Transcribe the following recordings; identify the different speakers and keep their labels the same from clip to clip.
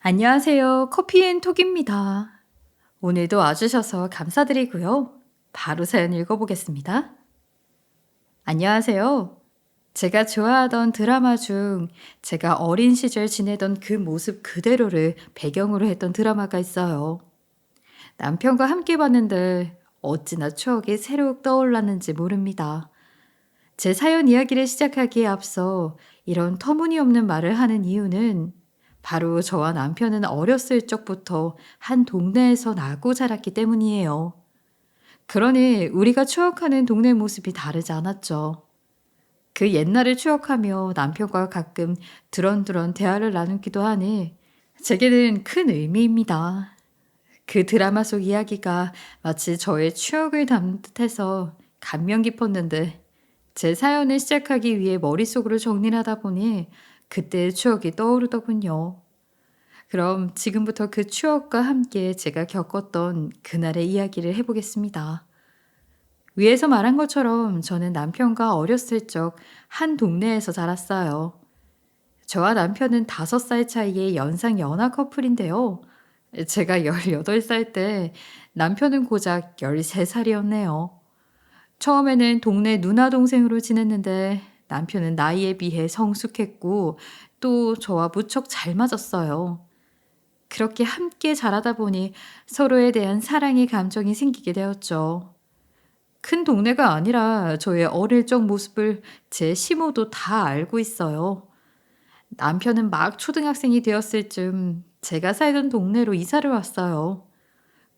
Speaker 1: 안녕하세요. 커피앤톡입니다. 오늘도 와주셔서 감사드리고요. 바로 사연 읽어보겠습니다. 안녕하세요. 제가 좋아하던 드라마 중 제가 어린 시절 지내던 그 모습 그대로를 배경으로 했던 드라마가 있어요. 남편과 함께 봤는데 어찌나 추억이 새록 떠올랐는지 모릅니다. 제 사연 이야기를 시작하기에 앞서 이런 터무니없는 말을 하는 이유는 바로 저와 남편은 어렸을 적부터 한 동네에서 나고 자랐기 때문이에요. 그러니 우리가 추억하는 동네 모습이 다르지 않았죠. 그 옛날을 추억하며 남편과 가끔 드런드런 대화를 나누기도 하니 제게는 큰 의미입니다. 그 드라마 속 이야기가 마치 저의 추억을 담는 듯해서 감명 깊었는데 제 사연을 시작하기 위해 머릿속으로 정리를 하다 보니 그때의 추억이 떠오르더군요. 그럼 지금부터 그 추억과 함께 제가 겪었던 그날의 이야기를 해보겠습니다. 위에서 말한 것처럼 저는 남편과 어렸을 적 한 동네에서 자랐어요. 저와 남편은 5살 차이의 연상 연하 커플인데요. 제가 18살 때 남편은 고작 13살이었네요. 처음에는 동네 누나 동생으로 지냈는데 남편은 나이에 비해 성숙했고 또 저와 무척 잘 맞았어요. 그렇게 함께 자라다 보니 서로에 대한 사랑의 감정이 생기게 되었죠. 큰 동네가 아니라 저의 어릴 적 모습을 제 시모도 다 알고 있어요. 남편은 막 초등학생이 되었을 즈음 제가 살던 동네로 이사를 왔어요.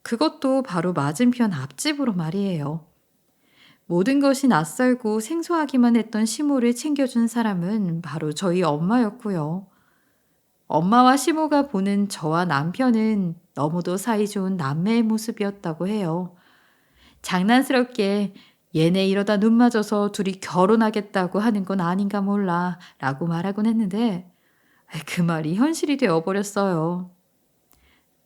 Speaker 1: 그것도 바로 맞은편 앞집으로 말이에요. 모든 것이 낯설고 생소하기만 했던 시모를 챙겨준 사람은 바로 저희 엄마였고요. 엄마와 시모가 보는 저와 남편은 너무도 사이좋은 남매의 모습이었다고 해요. 장난스럽게 얘네 이러다 눈 맞아서 둘이 결혼하겠다고 하는 건 아닌가 몰라 라고 말하곤 했는데 그 말이 현실이 되어버렸어요.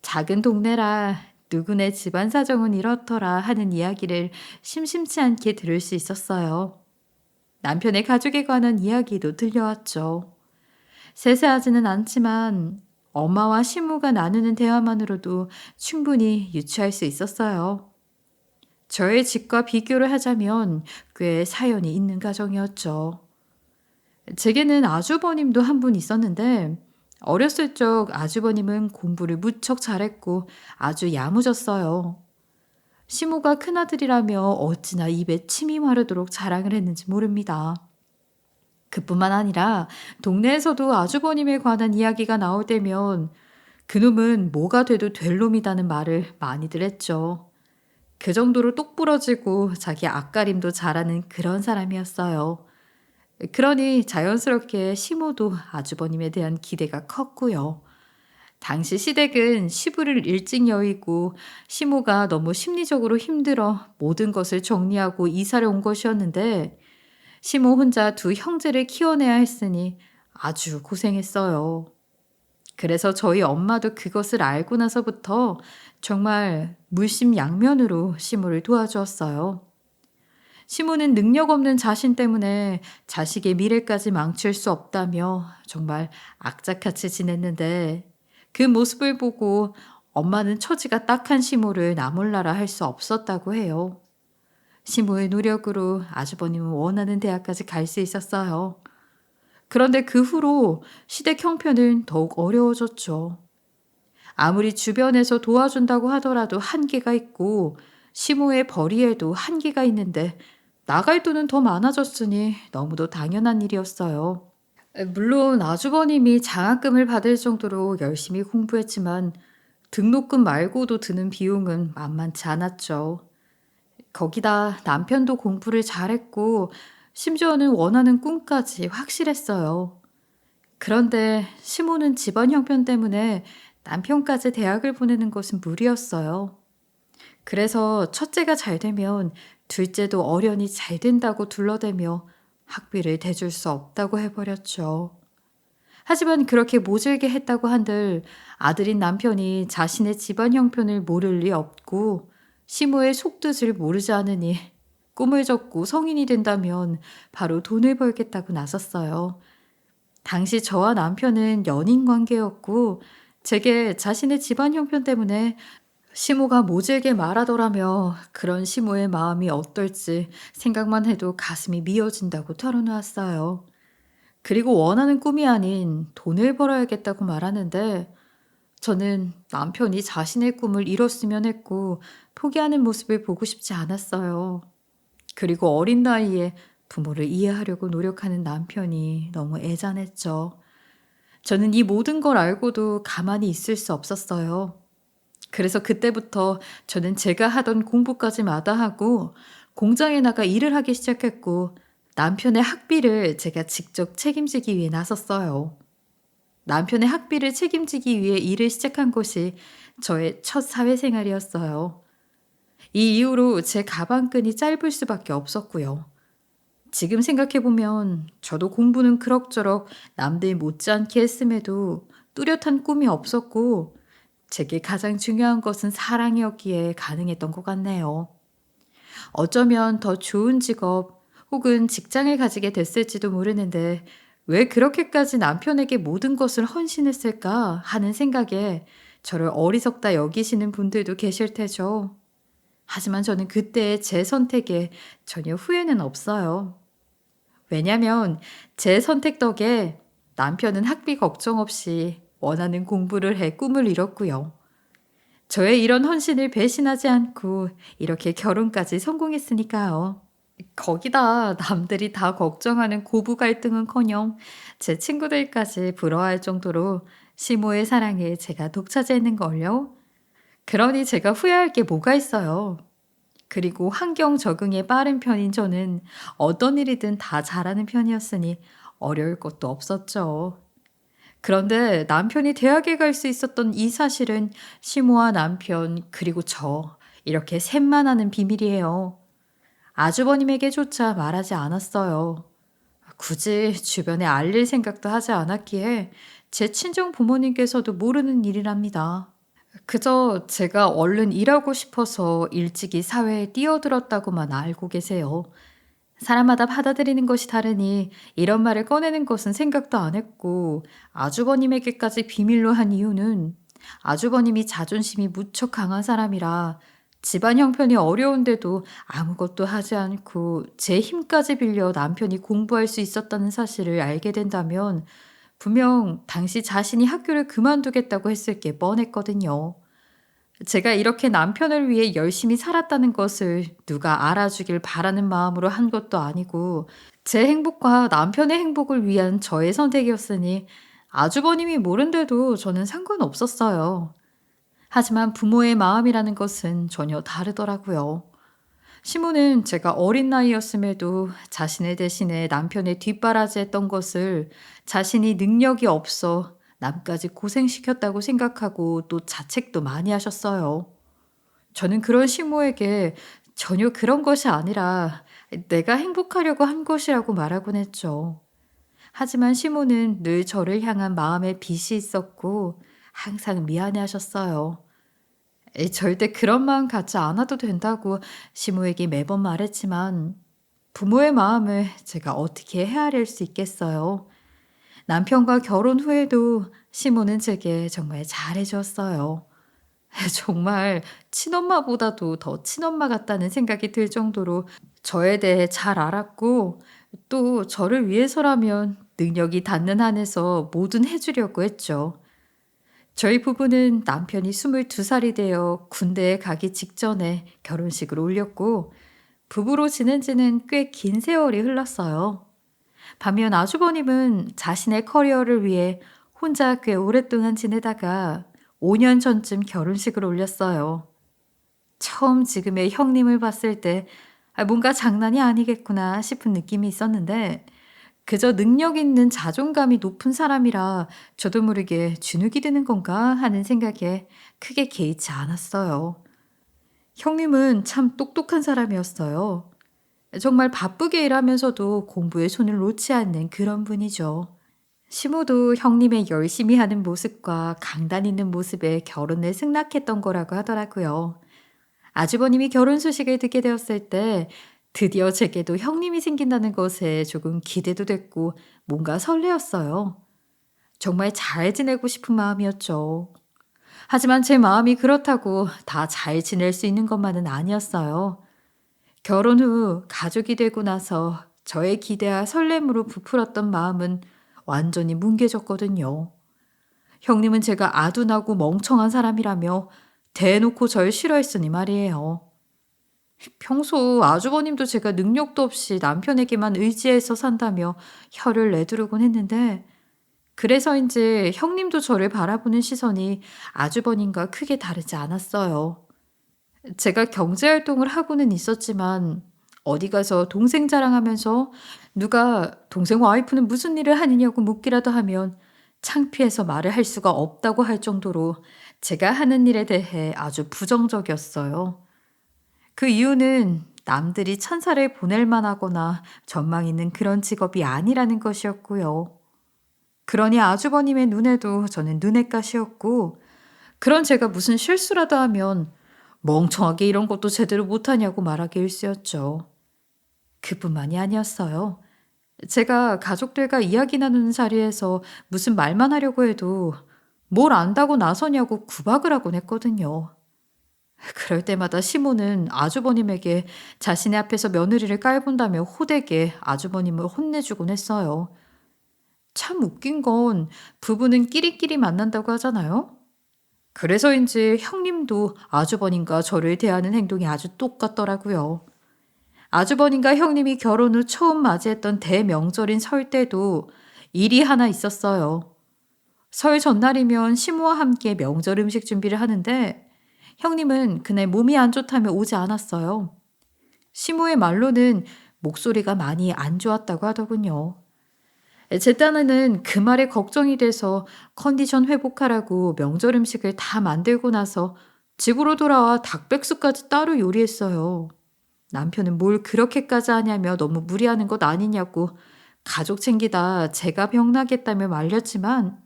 Speaker 1: 작은 동네라 누구네 집안 사정은 이렇더라 하는 이야기를 심심치 않게 들을 수 있었어요. 남편의 가족에 관한 이야기도 들려왔죠. 세세하지는 않지만 엄마와 시모가 나누는 대화만으로도 충분히 유추할 수 있었어요. 저의 집과 비교를 하자면 꽤 사연이 있는 가정이었죠. 제게는 아주버님도 한 분 있었는데 어렸을 적 아주버님은 공부를 무척 잘했고 아주 야무졌어요. 시모가 큰아들이라며 어찌나 입에 침이 마르도록 자랑을 했는지 모릅니다. 그뿐만 아니라 동네에서도 아주버님에 관한 이야기가 나올 때면 그놈은 뭐가 돼도 될 놈이라는 말을 많이들 했죠. 그 정도로 똑부러지고 자기 앞가림도 잘하는 그런 사람이었어요. 그러니 자연스럽게 시모도 아주버님에 대한 기대가 컸고요. 당시 시댁은 시부를 일찍 여의고 시모가 너무 심리적으로 힘들어 모든 것을 정리하고 이사를 온 것이었는데 시모 혼자 두 형제를 키워내야 했으니 아주 고생했어요. 그래서 저희 엄마도 그것을 알고 나서부터 정말 물심양면으로 시모를 도와주었어요. 시모는 능력 없는 자신 때문에 자식의 미래까지 망칠 수 없다며 정말 악착같이 지냈는데 그 모습을 보고 엄마는 처지가 딱한 시모를 나몰라라 할 수 없었다고 해요. 시모의 노력으로 아주버님은 원하는 대학까지 갈 수 있었어요. 그런데 그 후로 시댁 형편은 더욱 어려워졌죠. 아무리 주변에서 도와준다고 하더라도 한계가 있고 시모의 벌이에도 한계가 있는데 나갈 돈은 더 많아졌으니 너무도 당연한 일이었어요. 물론 아주버님이 장학금을 받을 정도로 열심히 공부했지만 등록금 말고도 드는 비용은 만만치 않았죠. 거기다 남편도 공부를 잘했고 심지어는 원하는 꿈까지 확실했어요. 그런데 시모는 집안 형편 때문에 남편까지 대학을 보내는 것은 무리였어요. 그래서 첫째가 잘 되면 둘째도 어련히 잘 된다고 둘러대며 학비를 대줄 수 없다고 해버렸죠. 하지만 그렇게 모질게 했다고 한들 아들인 남편이 자신의 집안 형편을 모를 리 없고 시모의 속뜻을 모르지 않으니 꿈을 접고 성인이 된다면 바로 돈을 벌겠다고 나섰어요. 당시 저와 남편은 연인 관계였고 제게 자신의 집안 형편 때문에 시모가 모질게 말하더라며 그런 시모의 마음이 어떨지 생각만 해도 가슴이 미어진다고 털어놓았어요. 그리고 원하는 꿈이 아닌 돈을 벌어야겠다고 말하는데 저는 남편이 자신의 꿈을 이뤘으면 했고 포기하는 모습을 보고 싶지 않았어요. 그리고 어린 나이에 부모를 이해하려고 노력하는 남편이 너무 애잔했죠. 저는 이 모든 걸 알고도 가만히 있을 수 없었어요. 그래서 그때부터 저는 제가 하던 공부까지 마다하고 공장에 나가 일을 하기 시작했고 남편의 학비를 제가 직접 책임지기 위해 나섰어요. 남편의 학비를 책임지기 위해 일을 시작한 것이 저의 첫 사회생활이었어요. 이 이후로 제 가방끈이 짧을 수밖에 없었고요. 지금 생각해보면 저도 공부는 그럭저럭 남들 못지않게 했음에도 뚜렷한 꿈이 없었고 제게 가장 중요한 것은 사랑이었기에 가능했던 것 같네요. 어쩌면 더 좋은 직업 혹은 직장을 가지게 됐을지도 모르는데 왜 그렇게까지 남편에게 모든 것을 헌신했을까 하는 생각에 저를 어리석다 여기시는 분들도 계실 테죠. 하지만 저는 그때의 제 선택에 전혀 후회는 없어요. 왜냐면 제 선택 덕에 남편은 학비 걱정 없이 원하는 공부를 해 꿈을 이뤘고요. 저의 이런 헌신을 배신하지 않고 이렇게 결혼까지 성공했으니까요. 거기다 남들이 다 걱정하는 고부 갈등은커녕 제 친구들까지 부러워할 정도로 시모의 사랑에 제가 독차지했는걸요. 그러니 제가 후회할 게 뭐가 있어요. 그리고 환경 적응에 빠른 편인 저는 어떤 일이든 다 잘하는 편이었으니 어려울 것도 없었죠. 그런데 남편이 대학에 갈 수 있었던 이 사실은 시모와 남편 그리고 저 이렇게 셋만 아는 비밀이에요. 아주버님에게조차 말하지 않았어요. 굳이 주변에 알릴 생각도 하지 않았기에 제 친정 부모님께서도 모르는 일이랍니다. 그저 제가 얼른 일하고 싶어서 일찍이 사회에 뛰어들었다고만 알고 계세요. 사람마다 받아들이는 것이 다르니 이런 말을 꺼내는 것은 생각도 안 했고 아주버님에게까지 비밀로 한 이유는 아주버님이 자존심이 무척 강한 사람이라 집안 형편이 어려운데도 아무것도 하지 않고 제 힘까지 빌려 남편이 공부할 수 있었다는 사실을 알게 된다면 분명 당시 자신이 학교를 그만두겠다고 했을 게 뻔했거든요. 제가 이렇게 남편을 위해 열심히 살았다는 것을 누가 알아주길 바라는 마음으로 한 것도 아니고 제 행복과 남편의 행복을 위한 저의 선택이었으니 아주버님이 모른데도 저는 상관없었어요. 하지만 부모의 마음이라는 것은 전혀 다르더라고요. 시모는 제가 어린 나이였음에도 자신을 대신해 남편의 뒷바라지했던 것을 자신이 능력이 없어 남까지 고생시켰다고 생각하고 또 자책도 많이 하셨어요. 저는 그런 시모에게 전혀 그런 것이 아니라 내가 행복하려고 한 것이라고 말하곤 했죠. 하지만 시모는 늘 저를 향한 마음에 빚이 있었고 항상 미안해 하셨어요. 절대 그런 마음 갖지 않아도 된다고 시모에게 매번 말했지만 부모의 마음을 제가 어떻게 헤아릴 수 있겠어요. 남편과 결혼 후에도 시모는 제게 정말 잘해 주었어요. 정말 친엄마보다도 더 친엄마 같다는 생각이 들 정도로 저에 대해 잘 알았고 또 저를 위해서라면 능력이 닿는 한에서 뭐든 해 주려고 했죠. 저희 부부는 남편이 22살이 되어 군대에 가기 직전에 결혼식을 올렸고 부부로 지낸 지는 꽤 긴 세월이 흘렀어요. 반면 아주버님은 자신의 커리어를 위해 혼자 꽤 오랫동안 지내다가 5년 전쯤 결혼식을 올렸어요. 처음 지금의 형님을 봤을 때 뭔가 장난이 아니겠구나 싶은 느낌이 있었는데 그저 능력 있는 자존감이 높은 사람이라 저도 모르게 주눅이 드는 건가 하는 생각에 크게 개의치 않았어요. 형님은 참 똑똑한 사람이었어요. 정말 바쁘게 일하면서도 공부에 손을 놓지 않는 그런 분이죠. 시모도 형님의 열심히 하는 모습과 강단 있는 모습에 결혼을 승낙했던 거라고 하더라고요. 아주버님이 결혼 소식을 듣게 되었을 때 드디어 제게도 형님이 생긴다는 것에 조금 기대도 됐고 뭔가 설레었어요. 정말 잘 지내고 싶은 마음이었죠. 하지만 제 마음이 그렇다고 다 잘 지낼 수 있는 것만은 아니었어요. 결혼 후 가족이 되고 나서 저의 기대와 설렘으로 부풀었던 마음은 완전히 뭉개졌거든요. 형님은 제가 아둔하고 멍청한 사람이라며 대놓고 절 싫어했으니 말이에요. 평소 아주버님도 제가 능력도 없이 남편에게만 의지해서 산다며 혀를 내두르곤 했는데, 그래서인지 형님도 저를 바라보는 시선이 아주버님과 크게 다르지 않았어요. 제가 경제활동을 하고는 있었지만 어디 가서 동생 자랑하면서 누가 동생 와이프는 무슨 일을 하느냐고 묻기라도 하면 창피해서 말을 할 수가 없다고 할 정도로 제가 하는 일에 대해 아주 부정적이었어요. 그 이유는 남들이 천사를 보낼 만하거나 전망 있는 그런 직업이 아니라는 것이었고요. 그러니 아주버님의 눈에도 저는 눈엣가시였고, 그런 제가 무슨 실수라도 하면 멍청하게 이런 것도 제대로 못하냐고 말하기 일쑤였죠. 그뿐만이 아니었어요. 제가 가족들과 이야기 나누는 자리에서 무슨 말만 하려고 해도 뭘 안다고 나서냐고 구박을 하곤 했거든요. 그럴 때마다 시모는 아주버님에게 자신의 앞에서 며느리를 깔본다며 호되게 아주버님을 혼내주곤 했어요. 참 웃긴 건 부부는 끼리끼리 만난다고 하잖아요. 그래서인지 형님도 아주버님과 저를 대하는 행동이 아주 똑같더라고요. 아주버님과 형님이 결혼 후 처음 맞이했던 대명절인 설 때도 일이 하나 있었어요. 설 전날이면 시모와 함께 명절 음식 준비를 하는데 형님은 그날 몸이 안 좋다며 오지 않았어요. 시모의 말로는 목소리가 많이 안 좋았다고 하더군요. 제 딴에는 그 말에 걱정이 돼서 컨디션 회복하라고 명절 음식을 다 만들고 나서 집으로 돌아와 닭백숙까지 따로 요리했어요. 남편은 뭘 그렇게까지 하냐며 너무 무리하는 것 아니냐고 가족 챙기다 제가 병나겠다며 말렸지만,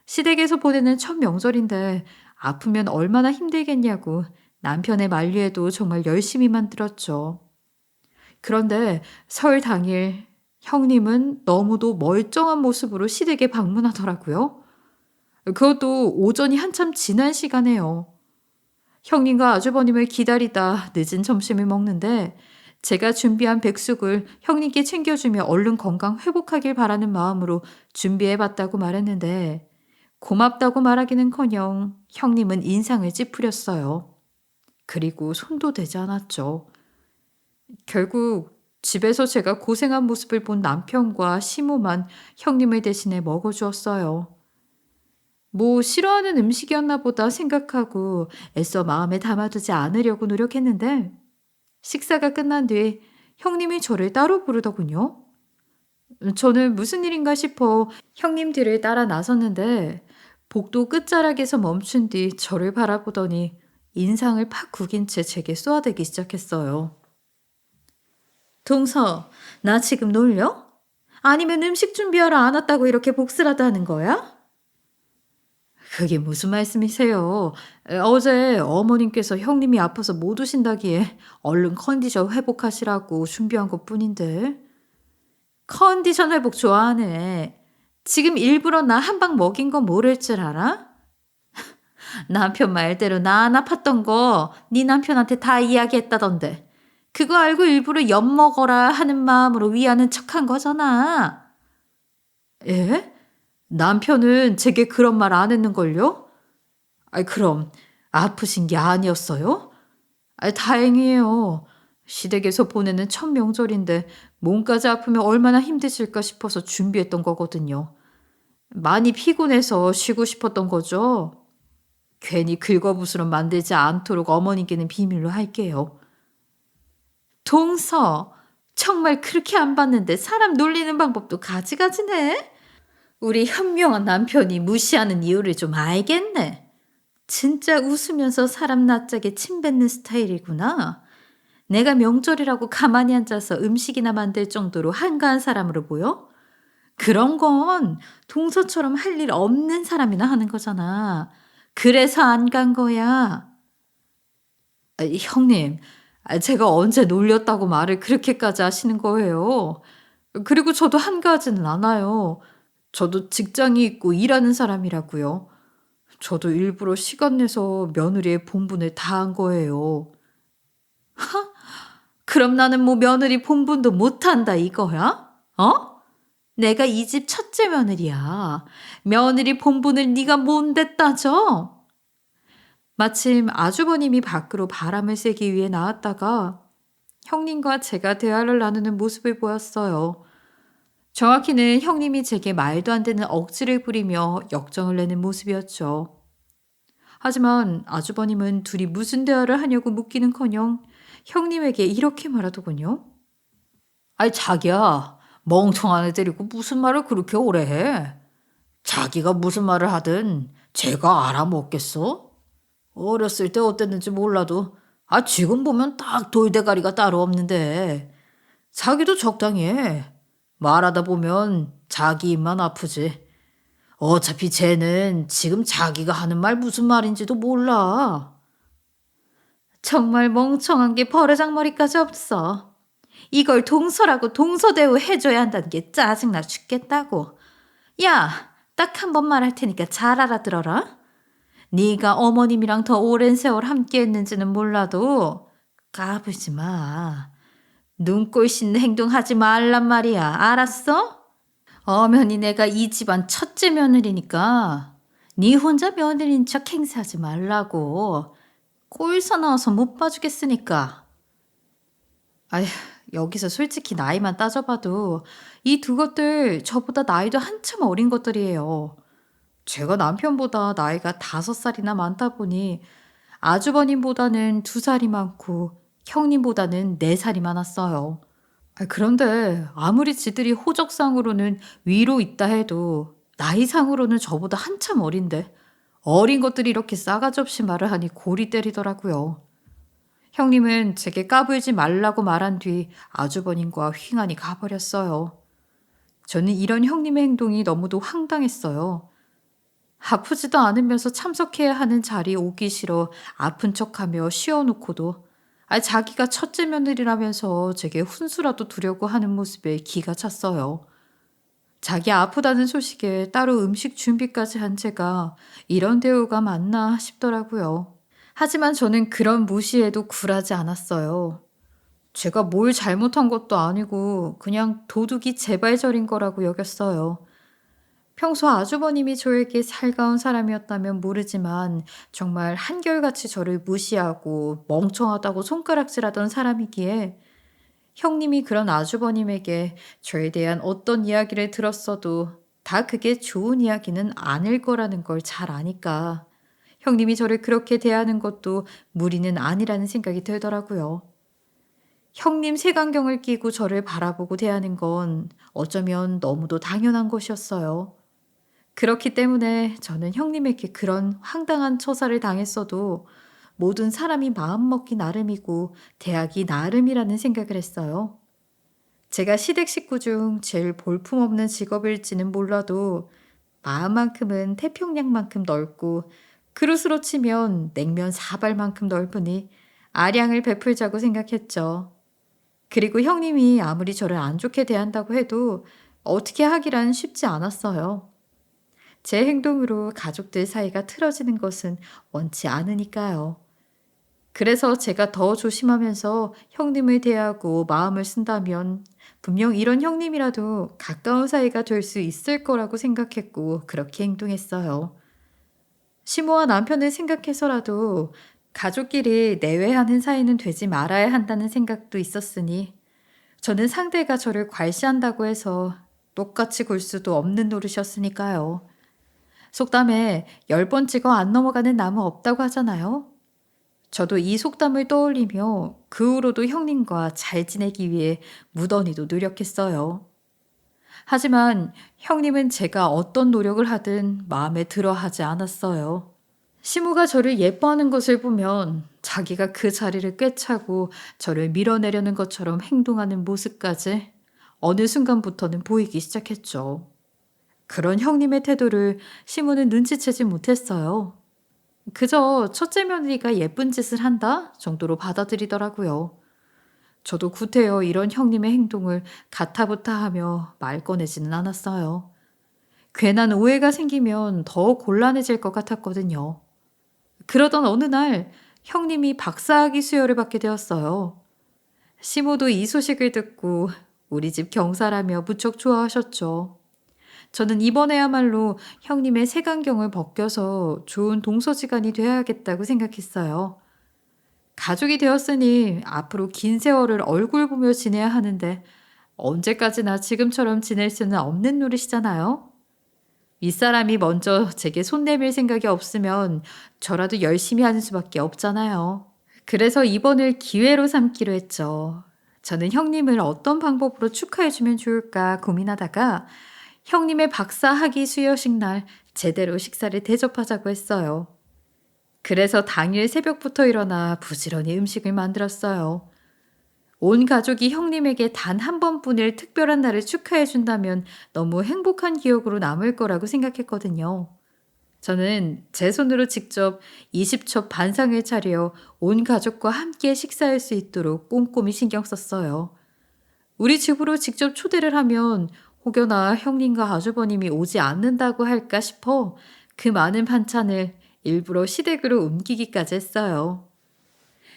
Speaker 1: 시댁에서 보내는 첫 명절인데 아프면 얼마나 힘들겠냐고 남편의 만류에도 정말 열심히만 들었죠. 그런데 설 당일 형님은 너무도 멀쩡한 모습으로 시댁에 방문하더라고요. 그것도 오전이 한참 지난 시간에요. 형님과 아주버님을 기다리다 늦은 점심을 먹는데 제가 준비한 백숙을 형님께 챙겨주며 얼른 건강 회복하길 바라는 마음으로 준비해봤다고 말했는데, 고맙다고 말하기는커녕 형님은 인상을 찌푸렸어요. 그리고 손도 대지 않았죠. 결국 집에서 제가 고생한 모습을 본 남편과 시모만 형님을 대신해 먹어주었어요. 뭐 싫어하는 음식이었나 보다 생각하고 애써 마음에 담아두지 않으려고 노력했는데, 식사가 끝난 뒤 형님이 저를 따로 부르더군요. 저는 무슨 일인가 싶어 형님 뒤를 따라 나섰는데 복도 끝자락에서 멈춘 뒤 저를 바라보더니 인상을 팍 구긴 채 제게 쏘아대기 시작했어요. 동서, 나 지금 놀려? 아니면 음식 준비하러 안 왔다고 이렇게 복수라도 하는 거야? 그게 무슨 말씀이세요? 어제 어머님께서 형님이 아파서 못 오신다기에 얼른 컨디션 회복하시라고 준비한 것뿐인데. 컨디션 회복 좋아하네. 지금 일부러 나 한 방 먹인 거 모를 줄 알아? 남편 말대로 나 안 아팠던 거 네 남편한테 다 이야기했다던데. 그거 알고 일부러 엿 먹어라 하는 마음으로 위하는 척한 거잖아. 예? 남편은 제게 그런 말 안 했는걸요? 아이, 그럼 아프신 게 아니었어요? 아이, 다행이에요. 시댁에서 보내는 첫 명절인데 몸까지 아프면 얼마나 힘드실까 싶어서 준비했던 거거든요. 많이 피곤해서 쉬고 싶었던 거죠. 괜히 긁어부스럼 만들지 않도록 어머니께는 비밀로 할게요. 동서, 정말 그렇게 안 봤는데 사람 놀리는 방법도 가지가지네. 우리 현명한 남편이 무시하는 이유를 좀 알겠네. 진짜 웃으면서 사람 낯짝에 침 뱉는 스타일이구나. 내가 명절이라고 가만히 앉아서 음식이나 만들 정도로 한가한 사람으로 보여? 그런 건 동서처럼 할 일 없는 사람이나 하는 거잖아. 그래서 안 간 거야. 형님, 제가 언제 놀렸다고 말을 그렇게까지 하시는 거예요. 그리고 저도 한가하지는 않아요. 저도 직장이 있고 일하는 사람이라고요. 저도 일부러 시간 내서 며느리의 본분을 다한 거예요. 그럼 나는 뭐 며느리 본분도 못한다 이거야? 어? 내가 이 집 첫째 며느리야. 며느리 본분을 네가 뭔데 따져? 마침 아주버님이 밖으로 바람을 쐬기 위해 나왔다가 형님과 제가 대화를 나누는 모습을 보였어요. 정확히는 형님이 제게 말도 안 되는 억지를 부리며 역정을 내는 모습이었죠. 하지만 아주버님은 둘이 무슨 대화를 하냐고 묻기는커녕 형님에게 이렇게 말하더군요. 아이 자기야, 멍청한 애 데리고 무슨 말을 그렇게 오래 해? 자기가 무슨 말을 하든 제가 알아먹겠어? 어렸을 때 어땠는지 몰라도 지금 보면 딱 돌대가리가 따로 없는데 자기도 적당히 해. 말하다 보면 자기 입만 아프지. 어차피 쟤는 지금 자기가 하는 말 무슨 말인지도 몰라. 정말 멍청한 게 버르장머리까지 없어. 이걸 동서라고 동서대우 해줘야 한다는 게 짜증나 죽겠다고. 야, 딱 한 번 말할 테니까 잘 알아들어라. 네가 어머님이랑 더 오랜 세월 함께 했는지는 몰라도 까불지 마. 눈꼴 씻는 행동 하지 말란 말이야. 알았어? 엄연히 내가 이 집안 첫째 며느리니까 네 혼자 며느리인 척 행세하지 말라고. 꼴 사나워서 못 봐주겠으니까. 아휴, 여기서 솔직히 나이만 따져봐도 이 두 것들 저보다 나이도 한참 어린 것들이에요. 제가 남편보다 나이가 5살이나 많다 보니 아주버님보다는 2살이 많고 형님보다는 4살이 많았어요. 그런데 아무리 지들이 호적상으로는 위로 있다 해도 나이상으로는 저보다 한참 어린데 어린 것들이 이렇게 싸가지 없이 말을 하니 골이 때리더라고요. 형님은 제게 까불지 말라고 말한 뒤 아주버님과 휘관이 가버렸어요. 저는 이런 형님의 행동이 너무도 황당했어요. 아프지도 않으면서 참석해야 하는 자리에 오기 싫어 아픈 척하며 쉬어놓고도 자기가 첫째 며느리라면서 제게 훈수라도 두려고 하는 모습에 기가 찼어요. 자기 아프다는 소식에 따로 음식 준비까지 한 제가 이런 대우가 맞나 싶더라고요. 하지만 저는 그런 무시에도 굴하지 않았어요. 제가 뭘 잘못한 것도 아니고 그냥 도둑이 제발저린 거라고 여겼어요. 평소 아주버님이 저에게 살가운 사람이었다면 모르지만 정말 한결같이 저를 무시하고 멍청하다고 손가락질하던 사람이기에 형님이 그런 아주버님에게 저에 대한 어떤 이야기를 들었어도 다 그게 좋은 이야기는 아닐 거라는 걸 잘 아니까 형님이 저를 그렇게 대하는 것도 무리는 아니라는 생각이 들더라고요. 형님 색안경을 끼고 저를 바라보고 대하는 건 어쩌면 너무도 당연한 것이었어요. 그렇기 때문에 저는 형님에게 그런 황당한 처사를 당했어도 모든 사람이 마음먹기 나름이고 대하기 나름이라는 생각을 했어요. 제가 시댁 식구 중 제일 볼품없는 직업일지는 몰라도 마음만큼은 태평양만큼 넓고 그릇으로 치면 냉면 4발만큼 넓으니 아량을 베풀자고 생각했죠. 그리고 형님이 아무리 저를 안 좋게 대한다고 해도 어떻게 하기란 쉽지 않았어요. 제 행동으로 가족들 사이가 틀어지는 것은 원치 않으니까요. 그래서 제가 더 조심하면서 형님을 대하고 마음을 쓴다면 분명 이런 형님이라도 가까운 사이가 될 수 있을 거라고 생각했고 그렇게 행동했어요. 시모와 남편을 생각해서라도 가족끼리 내외하는 사이는 되지 말아야 한다는 생각도 있었으니 저는 상대가 저를 괄시한다고 해서 똑같이 굴 수도 없는 노릇이었으니까요. 속담에 10번 찍어 안 넘어가는 나무 없다고 하잖아요. 저도 이 속담을 떠올리며 그 후로도 형님과 잘 지내기 위해 무던히도 노력했어요. 하지만 형님은 제가 어떤 노력을 하든 마음에 들어 하지 않았어요. 시모가 저를 예뻐하는 것을 보면 자기가 그 자리를 꿰차고 저를 밀어내려는 것처럼 행동하는 모습까지 어느 순간부터는 보이기 시작했죠. 그런 형님의 태도를 시모는 눈치채지 못했어요. 그저 첫째 며느리가 예쁜 짓을 한다 정도로 받아들이더라고요. 저도 구태여 이런 형님의 행동을 가타부타하며 말 꺼내지는 않았어요. 괜한 오해가 생기면 더 곤란해질 것 같았거든요. 그러던 어느 날 형님이 박사학위 수여를 받게 되었어요. 시모도 이 소식을 듣고 우리 집 경사라며 무척 좋아하셨죠. 저는 이번에야말로 형님의 색안경을 벗겨서 좋은 동서지간이 되어야겠다고 생각했어요. 가족이 되었으니 앞으로 긴 세월을 얼굴 보며 지내야 하는데 언제까지나 지금처럼 지낼 수는 없는 노릇이잖아요. 윗사람이 먼저 제게 손 내밀 생각이 없으면 저라도 열심히 하는 수밖에 없잖아요. 그래서 이번을 기회로 삼기로 했죠. 저는 형님을 어떤 방법으로 축하해주면 좋을까 고민하다가 형님의 박사 학위 수여식 날 제대로 식사를 대접하자고 했어요. 그래서 당일 새벽부터 일어나 부지런히 음식을 만들었어요. 온 가족이 형님에게 단 한 번뿐일 특별한 날을 축하해준다면 너무 행복한 기억으로 남을 거라고 생각했거든요. 저는 제 손으로 직접 20첩 반상을 차려 온 가족과 함께 식사할 수 있도록 꼼꼼히 신경 썼어요. 우리 집으로 직접 초대를 하면 혹여나 형님과 아주버님이 오지 않는다고 할까 싶어 그 많은 반찬을 일부러 시댁으로 옮기기까지 했어요.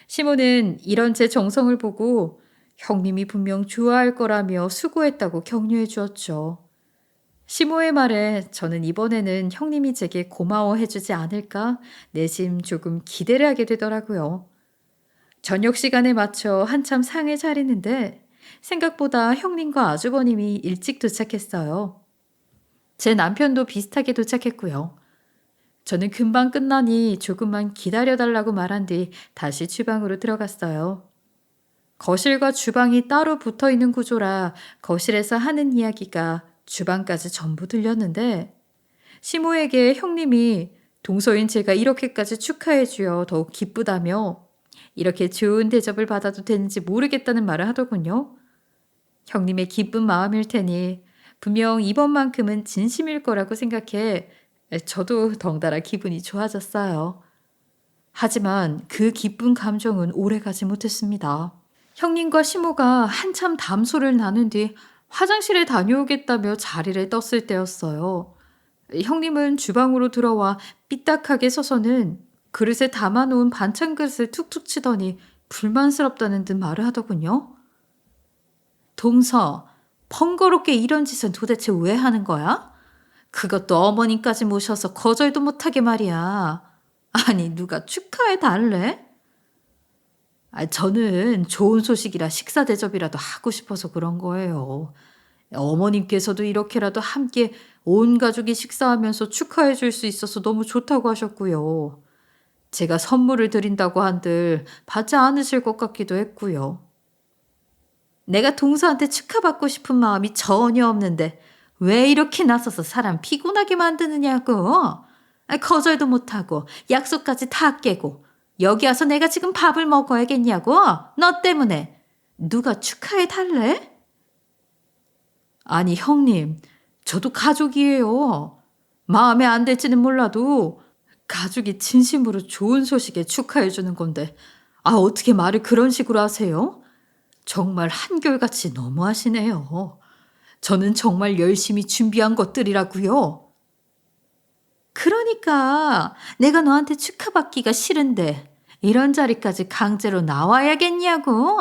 Speaker 1: 시모는 이런 제 정성을 보고 형님이 분명 좋아할 거라며 수고했다고 격려해 주었죠. 시모의 말에 저는 이번에는 형님이 제게 고마워해 주지 않을까 내심 조금 기대를 하게 되더라고요. 저녁 시간에 맞춰 한참 상을 차리는데 생각보다 형님과 아주버님이 일찍 도착했어요. 제 남편도 비슷하게 도착했고요. 저는 금방 끝나니 조금만 기다려달라고 말한 뒤 다시 주방으로 들어갔어요. 거실과 주방이 따로 붙어 있는 구조라 거실에서 하는 이야기가 주방까지 전부 들렸는데 시모에게 형님이 동서인 제가 이렇게까지 축하해 주어 더욱 기쁘다며 이렇게 좋은 대접을 받아도 되는지 모르겠다는 말을 하더군요. 형님의 기쁜 마음일 테니 분명 이번만큼은 진심일 거라고 생각해 저도 덩달아 기분이 좋아졌어요. 하지만 그 기쁜 감정은 오래가지 못했습니다. 형님과 시모가 한참 담소를 나눈 뒤 화장실에 다녀오겠다며 자리를 떴을 때였어요. 형님은 주방으로 들어와 삐딱하게 서서는 그릇에 담아놓은 반찬 그릇을 툭툭 치더니 불만스럽다는 듯 말을 하더군요. 동서, 번거롭게 이런 짓은 도대체 왜 하는 거야? 그것도 어머님까지 모셔서 거절도 못하게 말이야. 아니, 누가 축하해 달래? 저는 좋은 소식이라 식사 대접이라도 하고 싶어서 그런 거예요. 어머님께서도 이렇게라도 함께 온 가족이 식사하면서 축하해 줄 수 있어서 너무 좋다고 하셨고요. 제가 선물을 드린다고 한들 받지 않으실 것 같기도 했고요. 내가 동서한테 축하받고 싶은 마음이 전혀 없는데 왜 이렇게 나서서 사람 피곤하게 만드느냐고. 거절도 못하고 약속까지 다 깨고 여기 와서 내가 지금 밥을 먹어야겠냐고. 너 때문에. 누가 축하해 달래? 아니 형님, 저도 가족이에요. 마음에 안 들지는 몰라도 가족이 진심으로 좋은 소식에 축하해 주는 건데 어떻게 말을 그런 식으로 하세요? 정말 한결같이 너무하시네요. 저는 정말 열심히 준비한 것들이라고요. 그러니까 내가 너한테 축하받기가 싫은데 이런 자리까지 강제로 나와야겠냐고.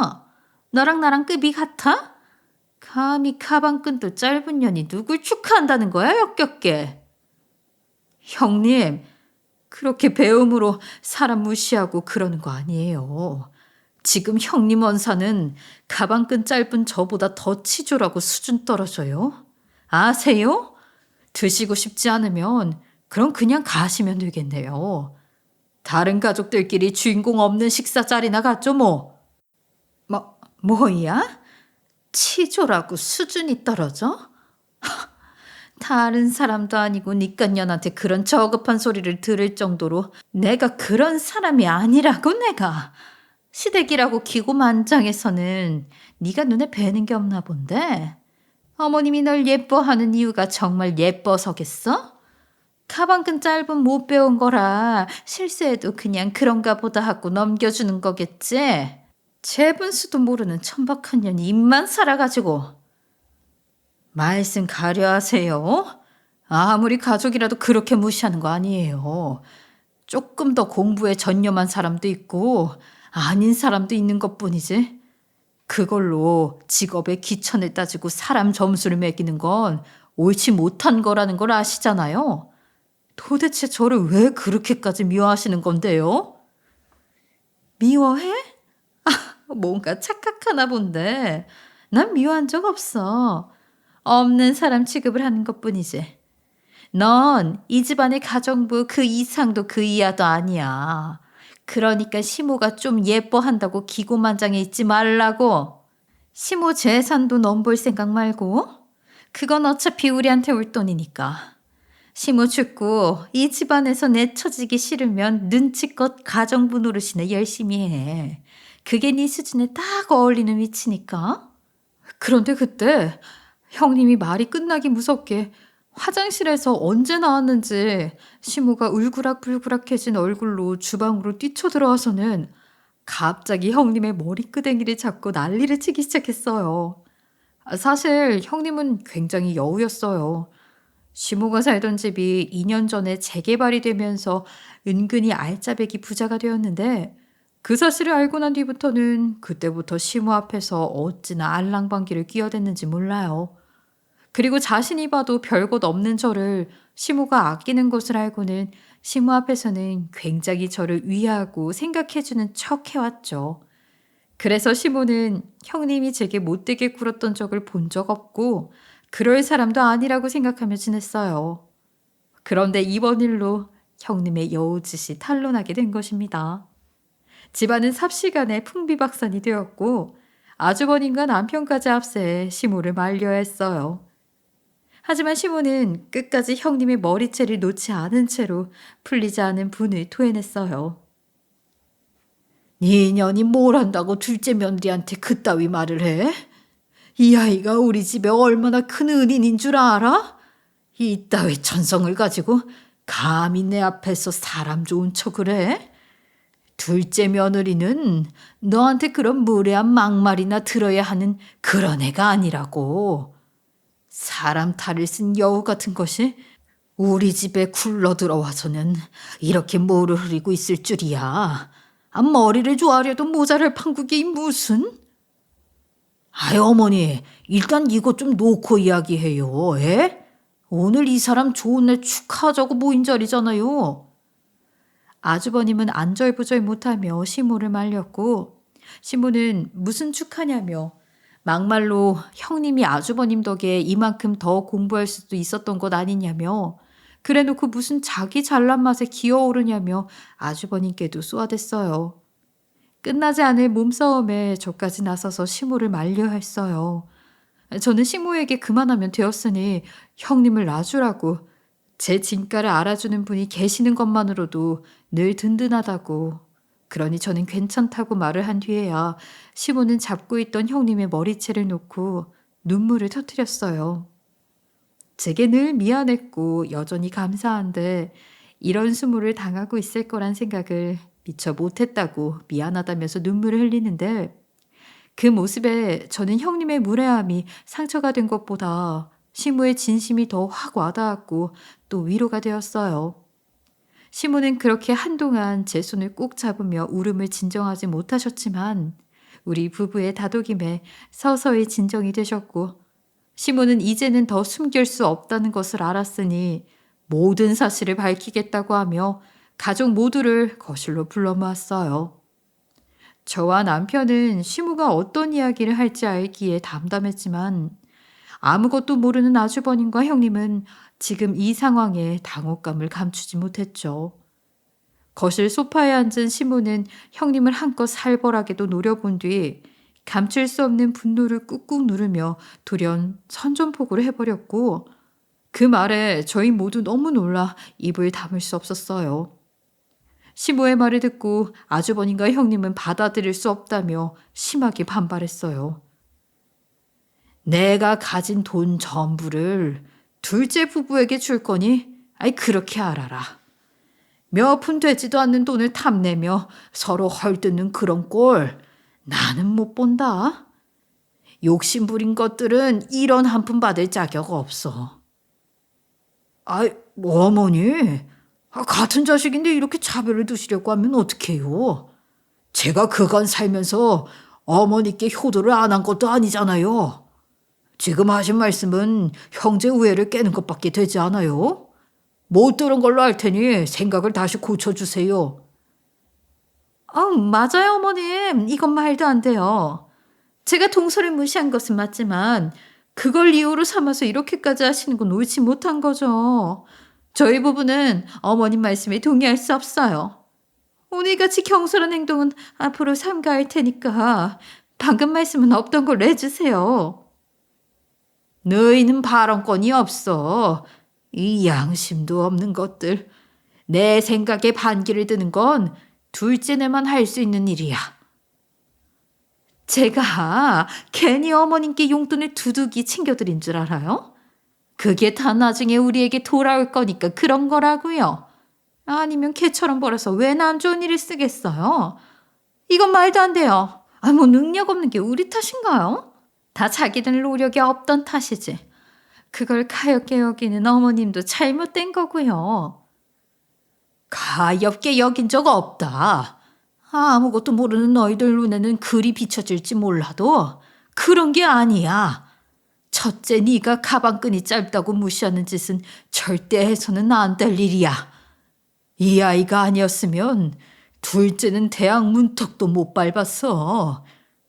Speaker 1: 너랑 나랑 급이 같아? 감히 가방끈도 짧은 년이 누굴 축하한다는 거야, 역겹게. 형님, 그렇게 배움으로 사람 무시하고 그러는 거 아니에요. 지금 형님 원사는 가방끈 짧은 저보다 더 치졸하고 수준 떨어져요. 아세요? 드시고 싶지 않으면 그럼 그냥 가시면 되겠네요. 다른 가족들끼리 주인공 없는 식사 자리나 갔죠 뭐. 뭐야? 치졸하고 수준이 떨어져? 다른 사람도 아니고 니깐년한테 그런 저급한 소리를 들을 정도로 내가 그런 사람이 아니라고 내가. 시댁이라고 기고만장해서는 네가 눈에 뵈는 게 없나 본데. 어머님이 널 예뻐하는 이유가 정말 예뻐서겠어? 가방끈 짧은 못 배운 거라 실수해도 그냥 그런가 보다 하고 넘겨주는 거겠지. 재분수도 모르는 천박한 년이 입만 살아가지고. 말씀 가려 하세요. 아무리 가족이라도 그렇게 무시하는 거 아니에요. 조금 더 공부에 전념한 사람도 있고 아닌 사람도 있는 것뿐이지. 그걸로 직업의 기천을 따지고 사람 점수를 매기는 건 옳지 못한 거라는 걸 아시잖아요. 도대체 저를 왜 그렇게까지 미워하시는 건데요? 미워해? 뭔가 착각하나 본데. 난 미워한 적 없어. 없는 사람 취급을 하는 것뿐이지. 넌 이 집안의 가정부 그 이상도 그 이하도 아니야. 그러니까 시모가 좀 예뻐한다고 기고만장해 있지 말라고. 시모 재산도 넘볼 생각 말고. 그건 어차피 우리한테 올 돈이니까. 시모 죽고 이 집안에서 내처지기 싫으면 눈치껏 가정부 노릇이나 열심히 해. 그게 네 수준에 딱 어울리는 위치니까. 그런데 그때 형님이 말이 끝나기 무섭게 화장실에서 언제 나왔는지 시모가 울그락불그락해진 얼굴로 주방으로 뛰쳐들어와서는 갑자기 형님의 머리끄댕이를 잡고 난리를 치기 시작했어요. 사실 형님은 굉장히 여우였어요. 시모가 살던 집이 2년 전에 재개발이 되면서 은근히 알짜배기 부자가 되었는데 그 사실을 알고 난 뒤부터는 그때부터 시모 앞에서 어찌나 알랑방귀를 끼어댔는지 몰라요. 그리고 자신이 봐도 별것 없는 저를 시모가 아끼는 것을 알고는 시모 앞에서는 굉장히 저를 위하고 생각해주는 척 해왔죠. 그래서 시모는 형님이 제게 못되게 굴었던 적을 본 적 없고 그럴 사람도 아니라고 생각하며 지냈어요. 그런데 이번 일로 형님의 여우짓이 탄로나게 된 것입니다. 집안은 삽시간에 풍비박산이 되었고 아주버님과 남편까지 앞세 시모를 말려야 했어요. 하지만 시모는 끝까지 형님의 머리채를 놓지 않은 채로 풀리지 않은 분을 토해냈어요. 네 년이 뭘 한다고 둘째 며느리한테 그따위 말을 해? 이 아이가 우리 집에 얼마나 큰 은인인 줄 알아? 이따위 천성을 가지고 감히 내 앞에서 사람 좋은 척을 해? 둘째 며느리는 너한테 그런 무례한 막말이나 들어야 하는 그런 애가 아니라고. 사람 탈을 쓴 여우 같은 것이 우리 집에 굴러 들어와서는 이렇게 모를 흐리고 있을 줄이야. 머리를 조아려도 모자랄 판국이 무슨? 아유 어머니 일단 이것 좀 놓고 이야기해요. 에? 오늘 이 사람 좋은 날 축하하자고 모인 자리잖아요. 아주버님은 안절부절 못하며 시모를 말렸고 시모는 무슨 축하냐며 막말로 형님이 아주버님 덕에 이만큼 더 공부할 수도 있었던 것 아니냐며 그래놓고 무슨 자기 잘난 맛에 기어오르냐며 아주버님께도 쏘아댔어요. 끝나지 않을 몸싸움에 저까지 나서서 시모를 말려야 했어요. 저는 시모에게 그만하면 되었으니 형님을 놔주라고 제 진가를 알아주는 분이 계시는 것만으로도 늘 든든하다고 그러니 저는 괜찮다고 말을 한 뒤에야 시모는 잡고 있던 형님의 머리채를 놓고 눈물을 터뜨렸어요. 제게 늘 미안했고 여전히 감사한데 이런 수모를 당하고 있을 거란 생각을 미처 못했다고 미안하다면서 눈물을 흘리는데 그 모습에 저는 형님의 무례함이 상처가 된 것보다 시모의 진심이 더 확 와닿았고 또 위로가 되었어요. 시모는 그렇게 한동안 제 손을 꼭 잡으며 울음을 진정하지 못하셨지만 우리 부부의 다독임에 서서히 진정이 되셨고 시모는 이제는 더 숨길 수 없다는 것을 알았으니 모든 사실을 밝히겠다고 하며 가족 모두를 거실로 불러 모았어요. 저와 남편은 시모가 어떤 이야기를 할지 알기에 담담했지만 아무것도 모르는 아주버님과 형님은 지금 이 상황에 당혹감을 감추지 못했죠. 거실 소파에 앉은 시모는 형님을 한껏 살벌하게도 노려본 뒤 감출 수 없는 분노를 꾹꾹 누르며 돌연 선전포고를 해버렸고 그 말에 저희 모두 너무 놀라 입을 다물 수 없었어요. 시모의 말을 듣고 아주버님과 형님은 받아들일 수 없다며 심하게 반발했어요. 내가 가진 돈 전부를 둘째 부부에게 줄 거니? 아이 그렇게 알아라. 몇 푼 되지도 않는 돈을 탐내며 서로 헐뜯는 그런 꼴 나는 못 본다. 욕심 부린 것들은 이런 한 푼 받을 자격 없어.
Speaker 2: 뭐 어머니. 같은 자식인데 이렇게 차별을 두시려고 하면 어떡해요? 제가 그간 살면서 어머니께 효도를 안 한 것도 아니잖아요. 지금 하신 말씀은 형제 우애를 깨는 것밖에 되지 않아요? 못 들은 걸로 알 테니 생각을 다시 고쳐주세요.
Speaker 1: 맞아요, 어머님. 이건 말도 안 돼요. 제가 동서를 무시한 것은 맞지만 그걸 이유로 삼아서 이렇게까지 하시는 건 옳지 못한 거죠. 저희 부부는 어머님 말씀에 동의할 수 없어요. 오늘같이 경솔한 행동은 앞으로 삼가할 테니까 방금 말씀은 없던 걸로 해주세요.
Speaker 2: 너희는 발언권이 없어. 이 양심도 없는 것들. 내 생각에 반기를 드는 건 둘째네만 할 수 있는 일이야.
Speaker 1: 제가 괜히 어머님께 용돈을 두둑이 챙겨드린 줄 알아요? 그게 다 나중에 우리에게 돌아올 거니까 그런 거라고요. 아니면 개처럼 벌어서 왜 남 좋은 일을 쓰겠어요? 이건 말도 안 돼요. 뭐 능력 없는 게 우리 탓인가요? 다 자기들 노력이 없던 탓이지. 그걸 가엽게 여기는 어머님도 잘못된 거고요.
Speaker 2: 가엽게 여긴 적 없다. 아무것도 모르는 너희들 눈에는 그리 비춰질지 몰라도 그런 게 아니야. 첫째 네가 가방끈이 짧다고 무시하는 짓은 절대 해서는 안 될 일이야. 이 아이가 아니었으면 둘째는 대학 문턱도 못 밟았어.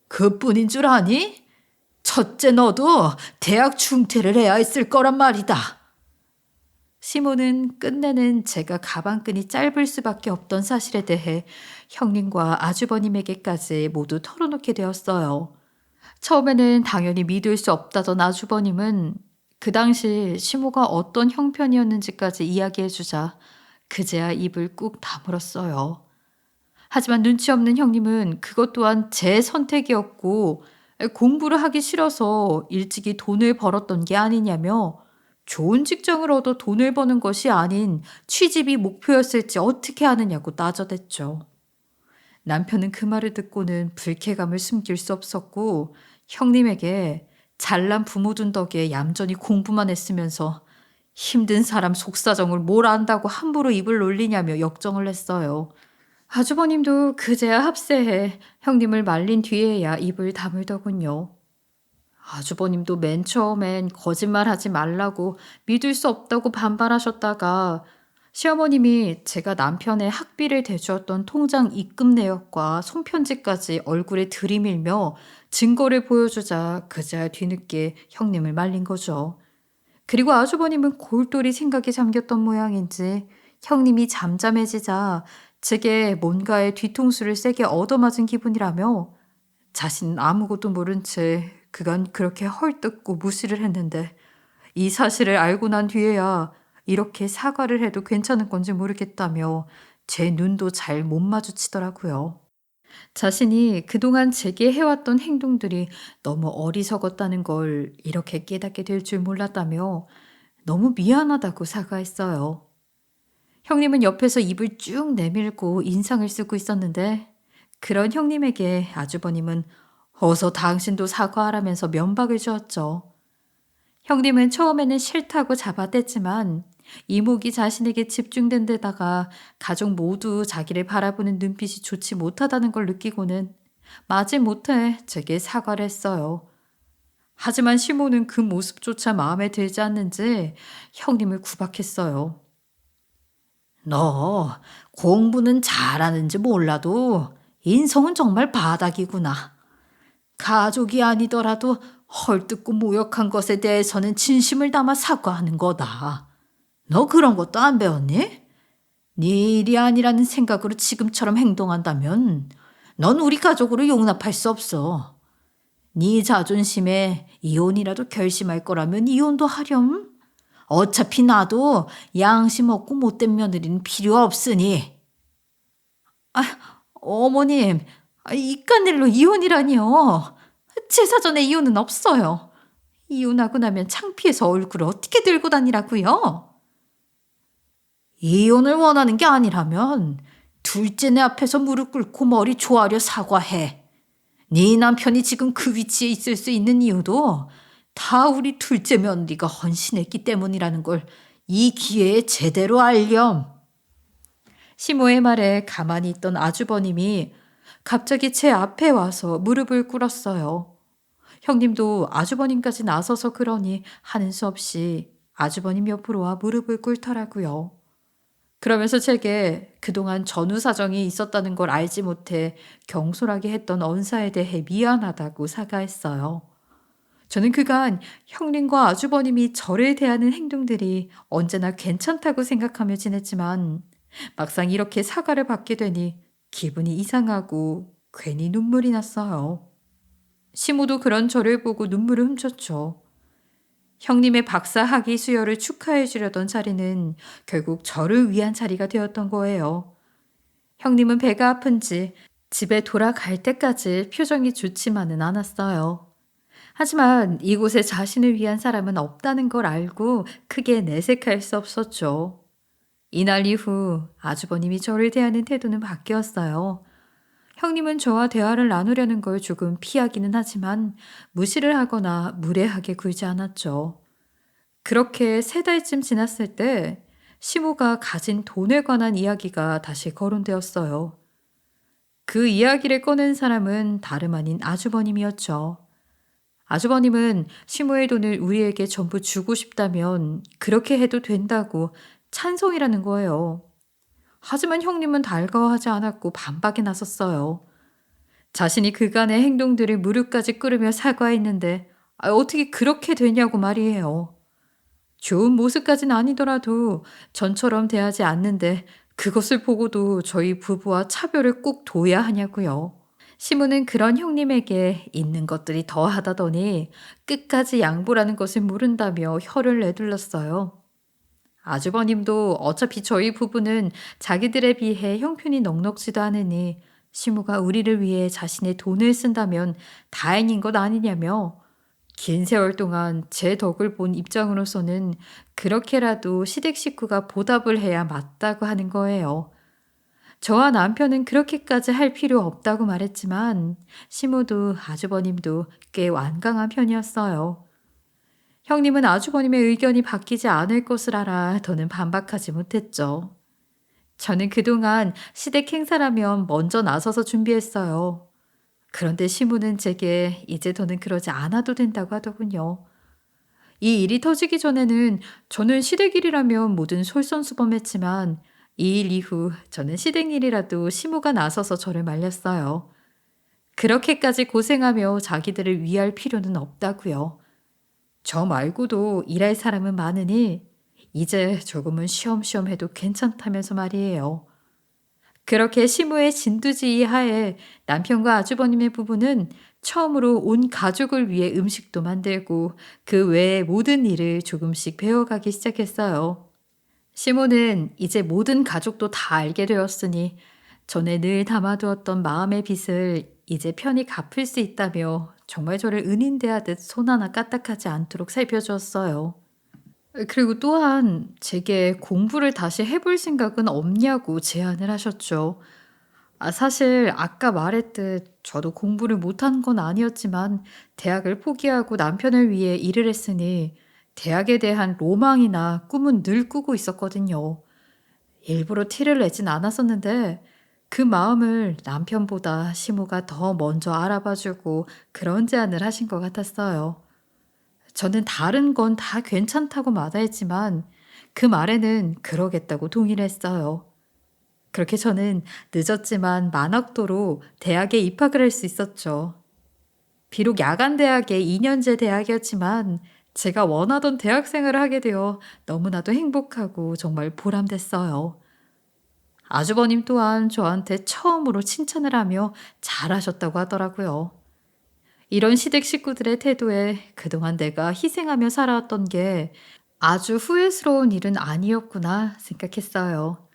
Speaker 2: 그뿐인 줄 아니? 첫째 너도 대학 중퇴를 해야 했을 거란 말이다.
Speaker 1: 시모는 끝내는 제가 가방끈이 짧을 수밖에 없던 사실에 대해 형님과 아주버님에게까지 모두 털어놓게 되었어요. 처음에는 당연히 믿을 수 없다던 아주버님은 그 당시 시모가 어떤 형편이었는지까지 이야기해주자 그제야 입을 꾹 다물었어요. 하지만 눈치 없는 형님은 그것 또한 제 선택이었고 공부를 하기 싫어서 일찍이 돈을 벌었던 게 아니냐며 좋은 직장을 얻어 돈을 버는 것이 아닌 취직이 목표였을지 어떻게 하느냐고 따져댔죠. 남편은 그 말을 듣고는 불쾌감을 숨길 수 없었고 형님에게 잘난 부모둔 덕에 얌전히 공부만 했으면서 힘든 사람 속사정을 뭘 안다고 함부로 입을 놀리냐며 역정을 했어요. 아주버님도 그제야 합세해 형님을 말린 뒤에야 입을 다물더군요. 아주버님도 맨 처음엔 거짓말하지 말라고 믿을 수 없다고 반발하셨다가 시어머님이 제가 남편의 학비를 대주었던 통장 입금 내역과 손편지까지 얼굴에 들이밀며 증거를 보여주자 그제야 뒤늦게 형님을 말린 거죠. 그리고 아주버님은 골똘히 생각에 잠겼던 모양인지 형님이 잠잠해지자 제게 뭔가의 뒤통수를 세게 얻어맞은 기분이라며 자신은 아무것도 모른 채 그간 그렇게 헐뜯고 무시를 했는데 이 사실을 알고 난 뒤에야 이렇게 사과를 해도 괜찮은 건지 모르겠다며 제 눈도 잘 못 마주치더라고요. 자신이 그동안 제게 해왔던 행동들이 너무 어리석었다는 걸 이렇게 깨닫게 될 줄 몰랐다며 너무 미안하다고 사과했어요. 형님은 옆에서 입을 쭉 내밀고 인상을 쓰고 있었는데 그런 형님에게 아주버님은 어서 당신도 사과하라면서 면박을 주었죠. 형님은 처음에는 싫다고 잡아댔지만 이목이 자신에게 집중된 데다가 가족 모두 자기를 바라보는 눈빛이 좋지 못하다는 걸 느끼고는 마지못해 제게 사과를 했어요. 하지만 시모는 그 모습조차 마음에 들지 않는지 형님을 구박했어요.
Speaker 2: 너 공부는 잘하는지 몰라도 인성은 정말 바닥이구나. 가족이 아니더라도 헐뜯고 모욕한 것에 대해서는 진심을 담아 사과하는 거다. 너 그런 것도 안 배웠니? 네 일이 아니라는 생각으로 지금처럼 행동한다면 넌 우리 가족으로 용납할 수 없어. 네 자존심에 이혼이라도 결심할 거라면 이혼도 하렴. 어차피 나도 양심 없고 못된 며느리는 필요 없으니.
Speaker 1: 어머님, 이깟 일로 이혼이라니요. 제 사전에 이혼은 없어요. 이혼하고 나면 창피해서 얼굴을 어떻게 들고 다니라고요?
Speaker 2: 이혼을 원하는 게 아니라면 둘째네 앞에서 무릎 꿇고 머리 조아려 사과해. 네 남편이 지금 그 위치에 있을 수 있는 이유도 다 우리 둘째 며느리가 헌신했기 때문이라는 걸 이 기회에 제대로 알렴.
Speaker 1: 시모의 말에 가만히 있던 아주버님이 갑자기 제 앞에 와서 무릎을 꿇었어요. 형님도 아주버님까지 나서서 그러니 하는 수 없이 아주버님 옆으로 와 무릎을 꿇더라고요. 그러면서 제게 그동안 전후 사정이 있었다는 걸 알지 못해 경솔하게 했던 언사에 대해 미안하다고 사과했어요. 저는 그간 형님과 아주버님이 저를 대하는 행동들이 언제나 괜찮다고 생각하며 지냈지만 막상 이렇게 사과를 받게 되니 기분이 이상하고 괜히 눈물이 났어요. 시모도 그런 저를 보고 눈물을 훔쳤죠. 형님의 박사 학위 수여를 축하해 주려던 자리는 결국 저를 위한 자리가 되었던 거예요. 형님은 배가 아픈지 집에 돌아갈 때까지 표정이 좋지만은 않았어요. 하지만 이곳에 자신을 위한 사람은 없다는 걸 알고 크게 내색할 수 없었죠. 이날 이후 아주버님이 저를 대하는 태도는 바뀌었어요. 형님은 저와 대화를 나누려는 걸 조금 피하기는 하지만 무시를 하거나 무례하게 굴지 않았죠. 그렇게 3달쯤 지났을 때 시모가 가진 돈에 관한 이야기가 다시 거론되었어요. 그 이야기를 꺼낸 사람은 다름 아닌 아주버님이었죠. 아주버님은 시모의 돈을 우리에게 전부 주고 싶다면 그렇게 해도 된다고 찬성이라는 거예요. 하지만 형님은 달가워하지 않았고 반박에 나섰어요. 자신이 그간의 행동들을 무릎까지 꿇으며 사과했는데 어떻게 그렇게 되냐고 말이에요. 좋은 모습까지는 아니더라도 전처럼 대하지 않는데 그것을 보고도 저희 부부와 차별을 꼭 둬야 하냐고요. 시무는 그런 형님에게 있는 것들이 더하다더니 끝까지 양보라는 것을 모른다며 혀를 내둘렀어요. 아주버님도 어차피 저희 부부는 자기들에 비해 형편이 넉넉지도 않으니 시무가 우리를 위해 자신의 돈을 쓴다면 다행인 것 아니냐며 긴 세월 동안 제 덕을 본 입장으로서는 그렇게라도 시댁 식구가 보답을 해야 맞다고 하는 거예요. 저와 남편은 그렇게까지 할 필요 없다고 말했지만 시모도 아주버님도 꽤 완강한 편이었어요. 형님은 아주버님의 의견이 바뀌지 않을 것을 알아 더는 반박하지 못했죠. 저는 그동안 시댁 행사라면 먼저 나서서 준비했어요. 그런데 시모는 제게 이제 더는 그러지 않아도 된다고 하더군요. 이 일이 터지기 전에는 저는 시댁 일이라면 뭐든 솔선수범했지만 이 일 이후 저는 시댁 일이라도 시모가 나서서 저를 말렸어요. 그렇게까지 고생하며 자기들을 위할 필요는 없다고요. 저 말고도 일할 사람은 많으니 이제 조금은 쉬엄쉬엄 해도 괜찮다면서 말이에요. 그렇게 시모의 진두지휘 하에 남편과 아주버님의 부부는 처음으로 온 가족을 위해 음식도 만들고 그 외의 모든 일을 조금씩 배워가기 시작했어요. 시모는 이제 모든 가족도 다 알게 되었으니 전에 늘 담아두었던 마음의 빚을 이제 편히 갚을 수 있다며 정말 저를 은인대하듯 손 하나 까딱하지 않도록 살펴주었어요. 그리고 또한 제게 공부를 다시 해볼 생각은 없냐고 제안을 하셨죠. 사실 아까 말했듯 저도 공부를 못한 건 아니었지만 대학을 포기하고 남편을 위해 일을 했으니 대학에 대한 로망이나 꿈은 늘 꾸고 있었거든요. 일부러 티를 내진 않았었는데 그 마음을 남편보다 시모가 더 먼저 알아봐주고 그런 제안을 하신 것 같았어요. 저는 다른 건 다 괜찮다고 마다했지만 그 말에는 그러겠다고 동의를 했어요. 그렇게 저는 늦었지만 만학도로 대학에 입학을 할 수 있었죠. 비록 야간 대학의 2년제 대학이었지만 제가 원하던 대학 생활을 하게 되어 너무나도 행복하고 정말 보람됐어요. 아주버님 또한 저한테 처음으로 칭찬을 하며 잘하셨다고 하더라고요. 이런 시댁 식구들의 태도에 그동안 내가 희생하며 살아왔던 게 아주 후회스러운 일은 아니었구나 생각했어요.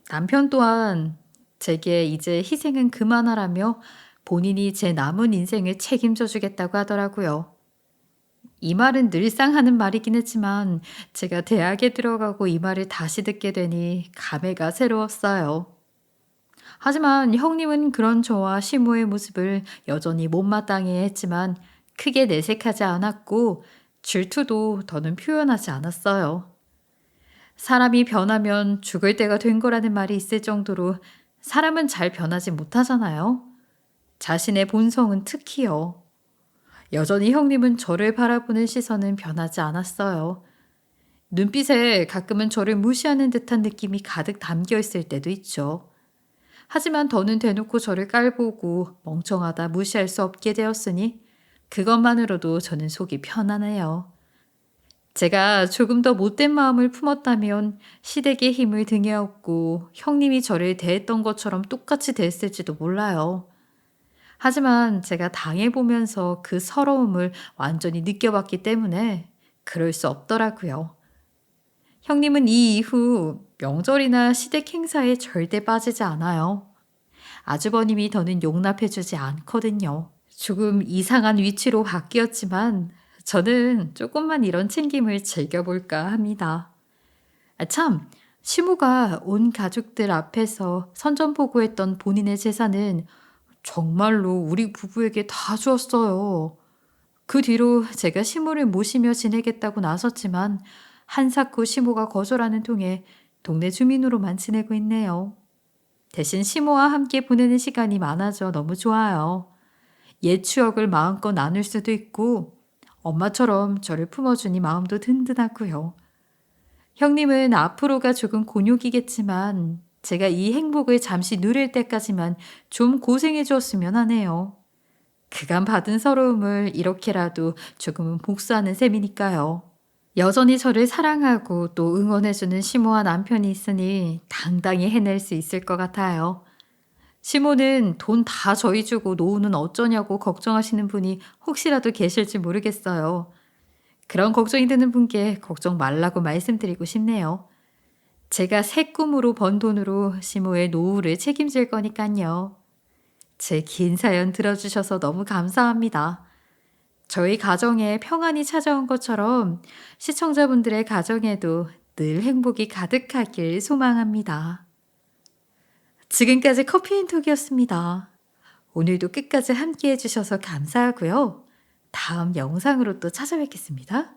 Speaker 1: 남편 또한 제게 이제 희생은 그만하라며 본인이 제 남은 인생을 책임져 주겠다고 하더라고요. 이 말은 늘상 하는 말이긴 했지만 제가 대학에 들어가고 이 말을 다시 듣게 되니 감회가 새로웠어요. 하지만 형님은 그런 저와 시모의 모습을 여전히 못마땅해 했지만 크게 내색하지 않았고 질투도 더는 표현하지 않았어요. 사람이 변하면 죽을 때가 된 거라는 말이 있을 정도로 사람은 잘 변하지 못하잖아요. 자신의 본성은 특히요. 여전히 형님은 저를 바라보는 시선은 변하지 않았어요. 눈빛에 가끔은 저를 무시하는 듯한 느낌이 가득 담겨 있을 때도 있죠. 하지만 더는 대놓고 저를 깔보고 멍청하다 무시할 수 없게 되었으니 그것만으로도 저는 속이 편안해요. 제가 조금 더 못된 마음을 품었다면 시댁의 힘을 등에 업고 형님이 저를 대했던 것처럼 똑같이 대했을지도 몰라요. 하지만 제가 당해보면서 그 서러움을 완전히 느껴봤기 때문에 그럴 수 없더라고요. 형님은 이 이후 명절이나 시댁 행사에 절대 빠지지 않아요. 아주버님이 더는 용납해주지 않거든요. 조금 이상한 위치로 바뀌었지만 저는 조금만 이런 챙김을 즐겨볼까 합니다. 참, 시모가 온 가족들 앞에서 선전포고했던 본인의 재산은 정말로 우리 부부에게 다 주었어요. 그 뒤로 제가 시모를 모시며 지내겠다고 나섰지만 한사코 시모가 거절하는 통에 동네 주민으로만 지내고 있네요. 대신 시모와 함께 보내는 시간이 많아져 너무 좋아요. 옛 추억을 마음껏 나눌 수도 있고 엄마처럼 저를 품어주니 마음도 든든하고요. 형님은 앞으로가 조금 곤욕이겠지만 제가 이 행복을 잠시 누릴 때까지만 좀 고생해 주었으면 하네요. 그간 받은 서러움을 이렇게라도 조금은 복수하는 셈이니까요. 여전히 저를 사랑하고 또 응원해주는 시모와 남편이 있으니 당당히 해낼 수 있을 것 같아요. 시모는 돈 다 저희 주고 노후는 어쩌냐고 걱정하시는 분이 혹시라도 계실지 모르겠어요. 그런 걱정이 드는 분께 걱정 말라고 말씀드리고 싶네요. 제가 새 꿈으로 번 돈으로 시모의 노후를 책임질 거니깐요. 제 긴 사연 들어주셔서 너무 감사합니다. 저희 가정에 평안이 찾아온 것처럼 시청자분들의 가정에도 늘 행복이 가득하길 소망합니다. 지금까지 커피앤톡이었습니다. 오늘도 끝까지 함께 해주셔서 감사하고요. 다음 영상으로 또 찾아뵙겠습니다.